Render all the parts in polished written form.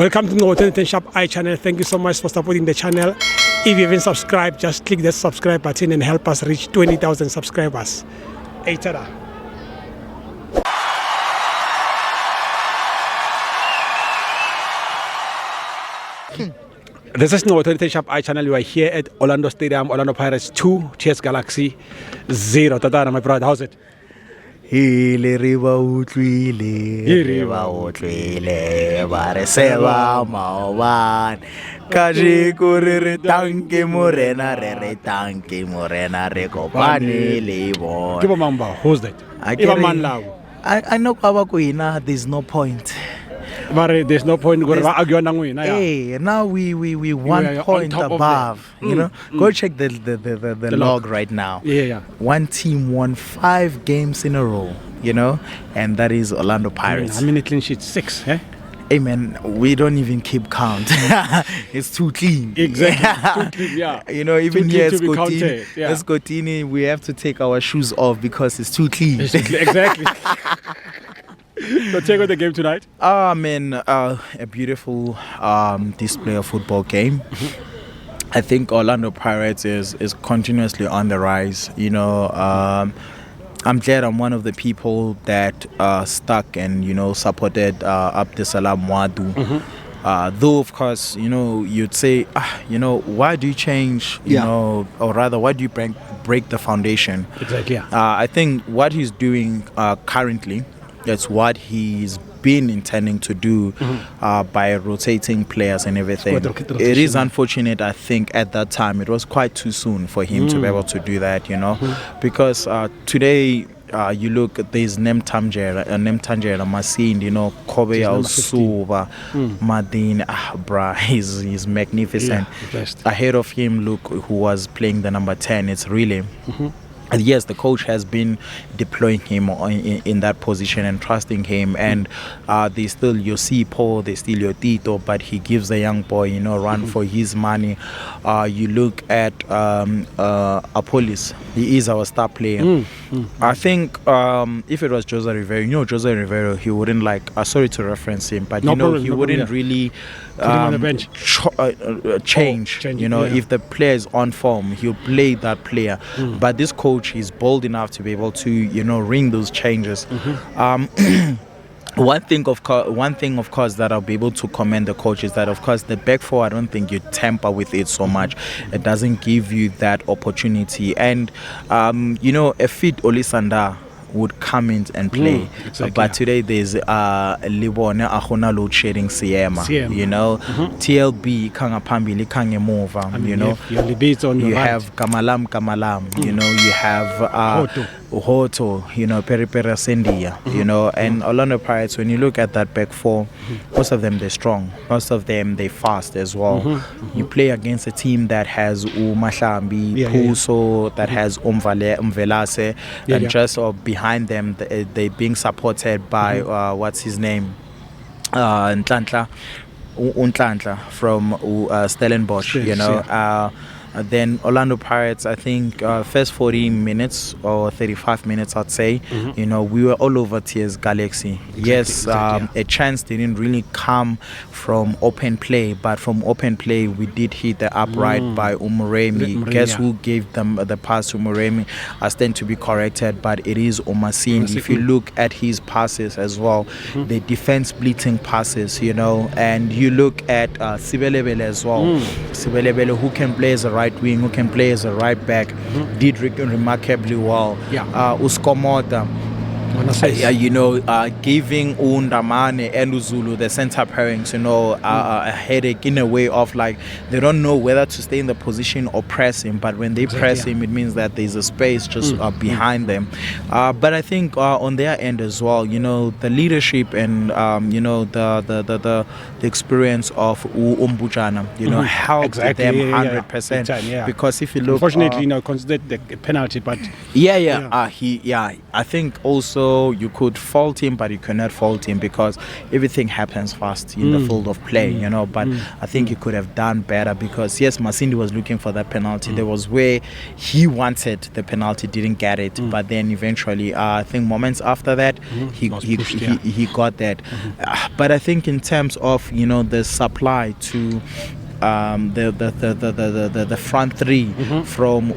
Welcome to the Ouaddou Shop channel. Thank you so much for supporting the channel. If you haven't subscribed, just click the subscribe button and help us reach 20,000 subscribers. Hey, tada. This is the Ouaddou Shop channel. We are here at Orlando Stadium, Orlando Pirates 2, TS Galaxy 0. Tada, my brother, how's it? Hile riba utlwile ba re seba maoban kajiko re tanke morena re tanke morena re kopane le bona. Give a mamba, who's that? I know kwa ko ina, there's no point. But there's no point going to argue na ngwina. Hey, now we 1 point above. You know, go check the log right now. Yeah. One team won 5 games in a row. You know, and that is Orlando Pirates. How many clean sheets? 6, eh? Hey man, we don't even keep count. It's too clean. Exactly. Too clean, yeah. You know, even here at Scotini, Scotini, we have to take our shoes off because it's too clean. Exactly. So take on the game tonight. Man, a beautiful display of football game. I think Orlando Pirates is continuously on the rise. You know, I'm glad I'm one of the people that stuck and, you know, supported Abdeslam Ouaddou. Though, of course, you know, you'd say, you know, why do you change, you know, or rather, why do you break the foundation? Exactly, yeah. I think what he's doing currently, that's what he's been intending to do by rotating players and everything. It is unfortunate, I think, at that time. It was quite too soon for him to be able to do that, you know, because today you look at this Nemtanjera Masin, you know, Kobe Al-Suva, Madin, bruh, he's magnificent. Yeah, ahead of him, look who was playing the number 10. It's really... And yes, the coach has been deploying him in that position and trusting him. And they still Yosipo, they still Yotito, but he gives the young boy, you know, run for his money. You look at Apolis, he is our star player. I think if it was Jose Rivero, you know, Jose Rivero, he wouldn't sorry to reference him, but he wouldn't really put him on the bench. Change. You know, if the player is on form, he'll play that player. But this coach is bold enough to be able to, you know, ring those changes. One thing, of course, that I'll be able to commend the coach is that, of course, the back four, I don't think you tamper with it so much. It doesn't give you that opportunity. And, you know, a fit Olisanda would come in and play, but today there's Libone Ahona load shedding Siema, you know, TLB Kanga Pambili Kange Mova, you know, you have Kamalam, you know, you have Hoto, you know, Peripera Sendia, you know, and Orlando Pirates, when you look at that back four, most of them they're strong, most of them they fast as well. You play against a team that has Umahlambi, Puso, that has Umvelase, and just behind them they're being supported by what's his name, Ntlantla from Stellenbosch, you know. Then Orlando Pirates, I think first 40 minutes or 35 minutes, I'd say, you know, we were all over TS Galaxy. Yes, a chance didn't really come from open play, but from open play we did hit the upright by Umuremi. Guess who gave them the pass to Umuremi? I stand to be corrected, but it is Omasin. If you look at his passes as well, the defense blitzing passes, you know, and you look at Sibelebele as well. Sibelebele, who can play as a right wing, who can play as a right back, did remarkably well. Uskomota, you know, giving Undamane and Uzulu, the center pairings, you know, a headache in a way of like they don't know whether to stay in the position or press him. But when they press him, it means that there's a space just behind them. But I think on their end as well, you know, the leadership and you know the experience of Umbujana, you know, helped them 100%. Because if you look, unfortunately, you know, considered the penalty, but I think also. so you could fault him, but you cannot fault him because everything happens fast in the field of play, you know. But I think he could have done better because, yes, Masindi was looking for that penalty. There was where he wanted the penalty, didn't get it. But then eventually, I think moments after that, he got that. But I think in terms of, you know, the supply to the front three from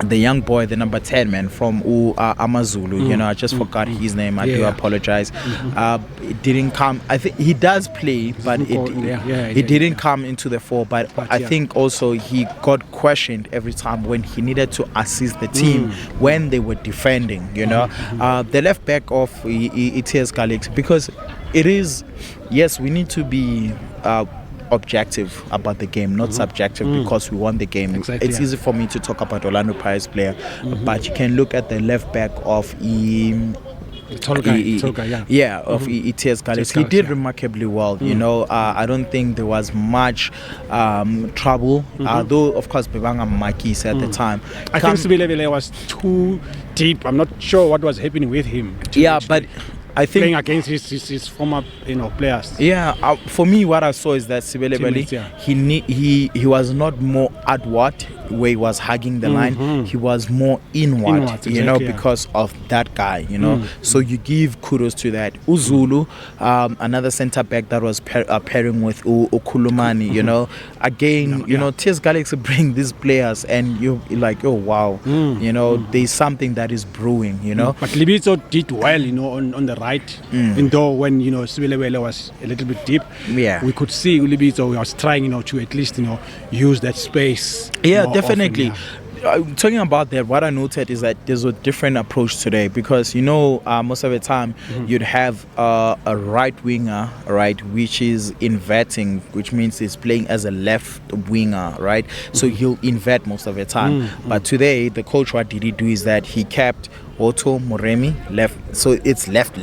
the young boy, the number 10 man from Amazulu, you know, I just forgot his name. I do apologize. It didn't come. I think he does play, but it didn't come into the fore. But I think also he got questioned every time when he needed to assist the team when they were defending, you know. The left back of ETS Galaxy, because it is, yes, we need to be objective about the game, not subjective, because we won the game. It's easy for me to talk about Orlando Pirates player, but you can look at the left back of ETS Galaxy. He did remarkably well, you know. I don't think there was much trouble, though of course Bebanga Makis at the time. I think Sibelebele was too deep. I'm not sure what was happening with him. But I think playing against his former, you know, players. For me, what I saw is that Sibelebele, he was not more outward where he was hugging the line. He was more inward, you know, because of that guy, you know. So you give kudos to that. Uzulu, another centre back that was pairing with Ukulumani, you know. Again, you know, TS Galaxy bring these players, and you're like, oh wow, you know, there's something that is brewing, you know. But Libito did well, you know, on the right. Even though when, you know, Sibelebele was a little bit deep, we could see Libito was trying, you know, to at least, you know, use that space. Definitely. Talking about that, what I noted is that there's a different approach today because, you know, most of the time you'd have a right winger, right, which is inverting, which means he's playing as a left winger, right? So he'll invert most of the time. But today, the coach, what did he do is that he kept Otto Moremi left, so it's left.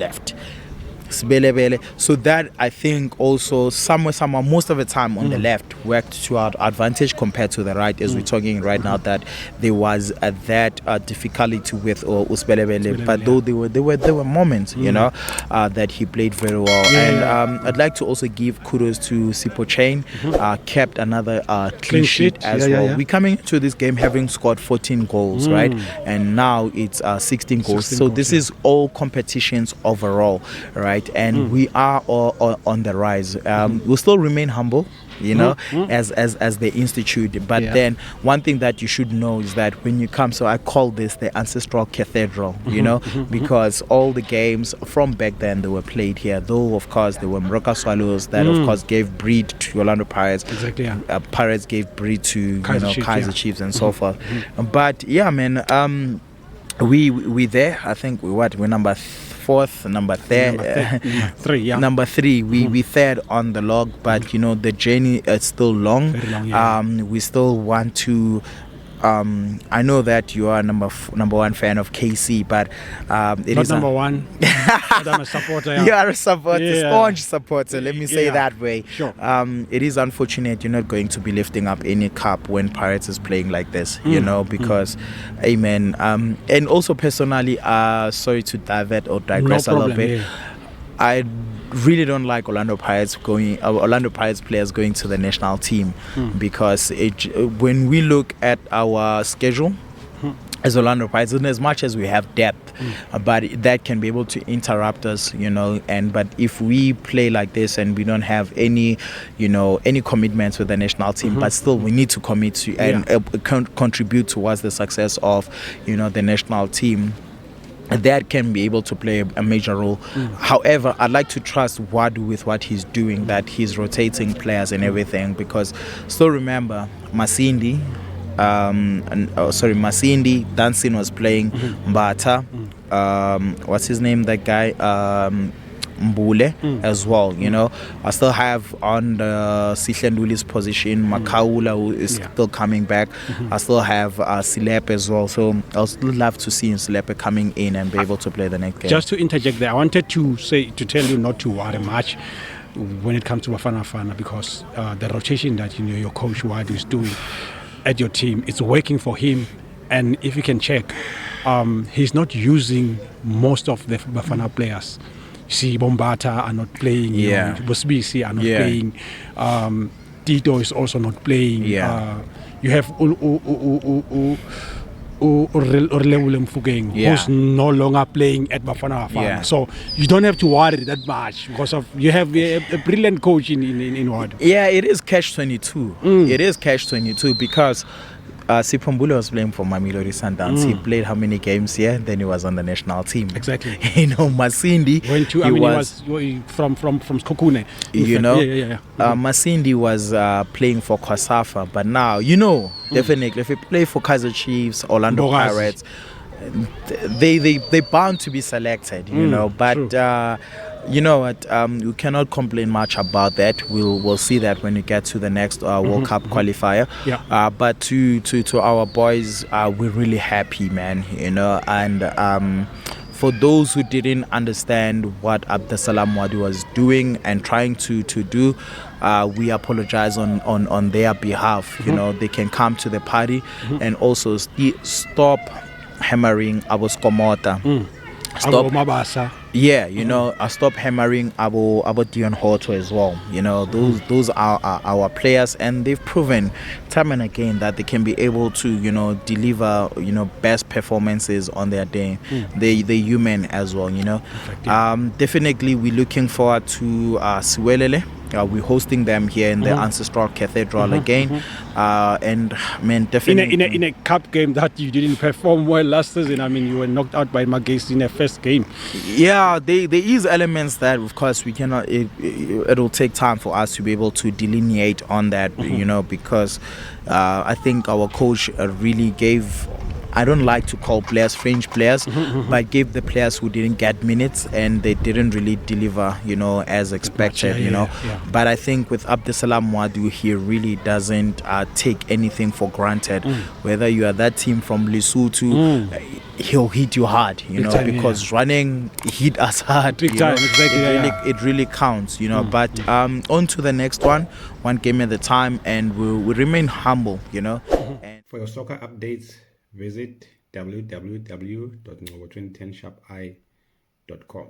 Sibelebele. So that, I think, also somewhere most of the time on the left worked to our advantage compared to the right, as we're talking right now, that there was that difficulty with Usbelebele. But though there were moments, you know, that he played very well. And I'd like to also give kudos to Sipo Chain, kept another clean sheet as well. We're coming into this game having scored 14 goals, right? And now it's 16 goals. So this is all competitions overall, right? And we are all on the rise. We'll still remain humble, you know, as the institute. But then one thing that you should know is that when you come, so I call this the ancestral cathedral, you know, because all the games from back then, they were played here. Though, of course, there were Moroka Swallows that, of course, gave breed to Orlando Pirates. Pirates gave breed to Kaiser Chiefs and so forth. But yeah, man, we there. I think we're number fourth, number three. Number three. We third on the log, but you know the journey is still long. Very long, we still want to. I know that you are number one fan of KC, but it not is number one. I'm a supporter. You are a supporter, staunch supporter. Let me say that way. Sure. It is unfortunate you're not going to be lifting up any cup when Pirates is playing like this, you know, because, amen. And also personally, sorry to divert or digress a little bit. I really don't like Orlando Pirates players going to the national team because when we look at our schedule as Orlando Pirates, and as much as we have depth, but that can be able to interrupt us, you know. But if we play like this and we don't have any commitments with the national team, but still we need to commit to and contribute towards the success of, you know, the national team, that can be able to play a major role. However, I'd like to trust Ouaddou with what he's doing, that he's rotating players and everything, because still remember Masindi, Dansin was playing, Mbata, what's his name, that guy, Mbule as well, you know. I still have on the Sihlenduli's position Makaula, who is still coming back. I still have Silepe as well, so I'll still love to see Silepe coming in and be able to play the next game. Just to interject there, I wanted to tell you not to worry much when it comes to Bafana, because the rotation that, you know, your coach Ouaddou is doing at your team, it's working for him. And if you can check, he's not using most of the Bafana players. You see, Bombata are not playing. Yeah. Bosbisi are not Yeah. playing. Tito is also not playing. Yeah. You have Orlewule Mfugeng, Yeah. who's no longer playing at Bafana Bafana. Yeah. So you don't have to worry that much because of you have a brilliant coach in Ouaddou. Yeah, it is catch-22. It is catch-22 because Sipombule was playing for Mamelodi Sundowns. He played how many games here? Then he was on the national team. Exactly. Masindi. Went to, he was from Skokune. Masindi was playing for Kwasafa, but now, definitely, if you play for Kaizer Chiefs, Orlando Bogas. Pirates, they bound to be selected, but you know what, we cannot complain much about that. We'll see that when we get to the next World Cup qualifier. Yeah. But to our boys, we're really happy, man, and for those who didn't understand what Abdeslam Ouaddou was doing and trying to do, we apologize on their behalf. They can come to the party and also stop hammering our Skomota. Stop. Stop hammering our Dion Horto as well. Those are our players, and they've proven time and again that they can be able to, deliver, best performances on their day. They're human as well, Definitely, we're looking forward to Siwelele. We're hosting them here in the Ancestral Cathedral again. And man, definitely in a cup game that you didn't perform well last season. I mean, you were knocked out by Magesi in the first game. Yeah, there is elements that, of course, we cannot. It'll take time for us to be able to delineate on that, because I think our coach really gave. I don't like to call players fringe players, but gave the players who didn't get minutes and they didn't really deliver, as expected, Yeah. But I think with Abdeslam Ouaddou, he really doesn't take anything for granted. Whether you are that team from Lesotho, he'll hit you hard, because running hit us hard. Big time, exactly. It really counts, But on to the next one game at a time, and we'll remain humble, And for your soccer updates, visit www.2010sharpi.com.